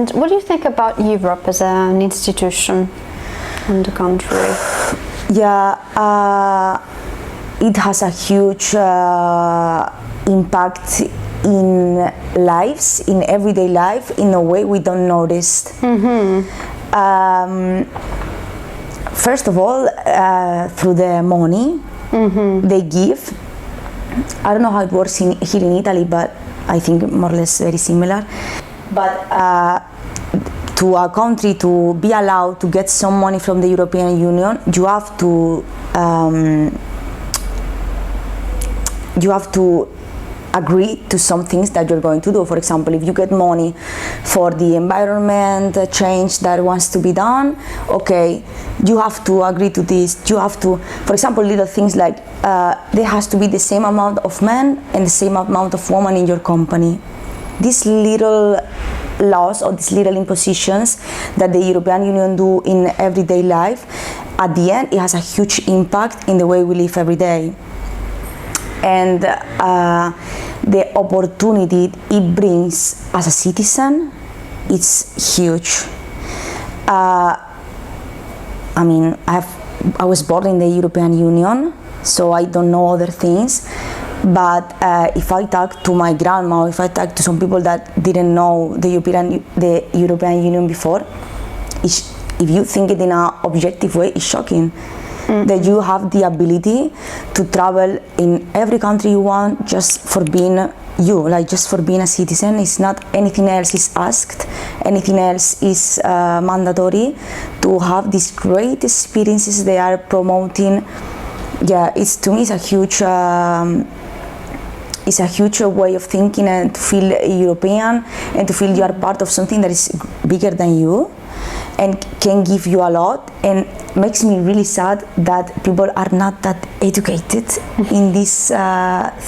And what do you think about Europe as an institution and a country? Yeah, it has a huge impact in lives, in everyday life, in a way we don't notice. First of all, through the money they give. I don't know how it works here in Italy, but I think more or less very similar. But to a country to be allowed to get some money from the European Union, you have to agree to some things that you're going to do. For example, if you get money for the environment change that wants to be done, okay, you have to agree to this. You have to, for example, little things like there has to be the same amount of men and the same amount of women in your company. These little laws or these little impositions that the European Union do in everyday life, at the end it has a huge impact in the way we live every day. And the opportunity it brings as a citizen, it's huge. I mean, I was born in the European Union, so I don't know other things. But if I talk to my grandma, if I talk to some people that didn't know the European Union before, if you think it in an objective way, it's shocking. That you have the ability to travel in every country you want just for being you, like just for being a citizen. It's not anything else is asked, anything else is mandatory. To have these great experiences they are promoting, yeah, it's to me it's a huge way of thinking and to feel European and to feel you are part of something that is bigger than you and can give you a lot, and makes me really sad that people are not that educated in this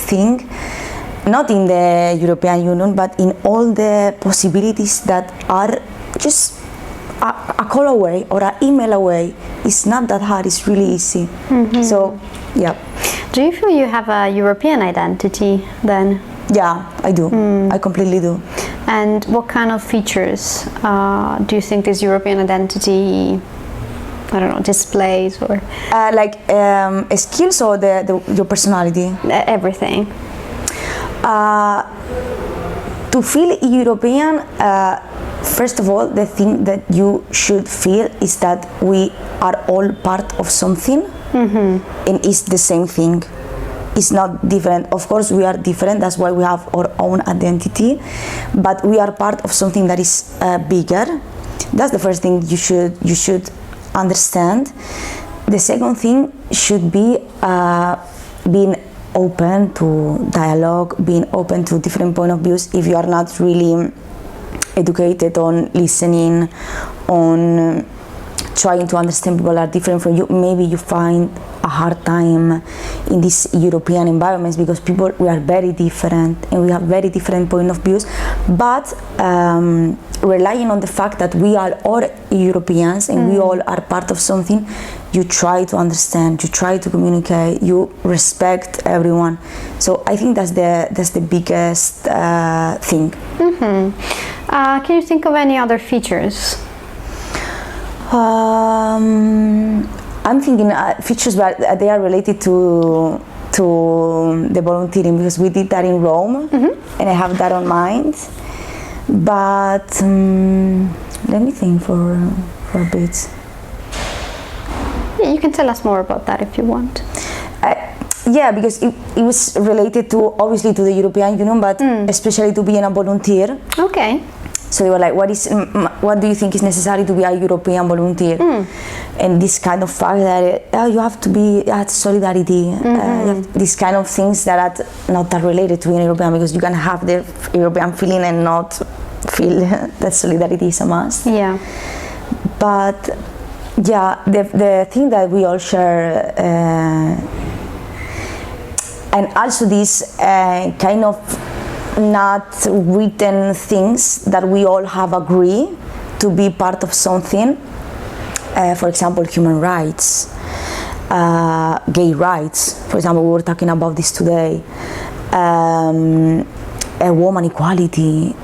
thing, not in the European Union, but in all the possibilities that are just a call away or an email away. It's not that hard, it's really easy. So, yeah. Do you feel you have a European identity then? Yeah, I do. I completely do. And what kind of features do you think this European identity, I don't know, displays or? Skills or your personality? Everything. To feel European, first of all, the thing that you should feel is that we are all part of something, and it's the same thing. It's not different. Of course, we are different. That's why we have our own identity, but we are part of something that is bigger. That's the first thing you should understand. The second thing should be being open to dialogue, being open to different point of views. If you are not really educated on listening, on trying to understand people are different from you, maybe you find a hard time in these European environments because we are very different and we have very different point of views, but relying on the fact that we are all Europeans and we all are part of something, you try to understand, you try to communicate, you respect everyone. So I think that's the biggest thing. Can you think of any other features? I'm thinking features, but they are related to the volunteering, because we did that in Rome, and I have that on mind. But let me think for a bit. Yeah, you can tell us more about that if you want. Yeah, because it was related to, obviously, to the European Union, but especially to being a volunteer. Okay. So they were like, what do you think is necessary to be a European volunteer? And this kind of fact that you have to be solidarity, you have these kind of things that are not that related to being European, because you can have the European feeling and not feel that solidarity is a must. Yeah. But yeah, the thing that we all share, and also this kind of not written things that we all have agreed to be part of something. For example, human rights, gay rights. For example, we were talking about this today. Woman equality.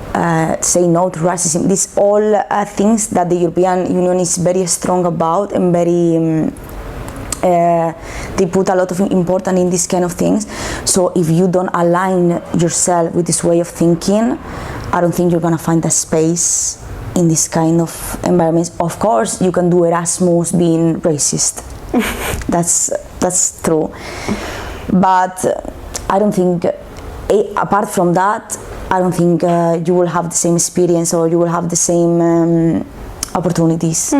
say no to racism. These all things that the European Union is very strong about and very they put a lot of importance in these kind of things. So if you don't align yourself with this way of thinking, I don't think you're gonna find a space in this kind of environments. Of course, you can do Erasmus being racist. that's true. But I don't think, apart from that, I don't think you will have the same experience or you will have the same opportunities.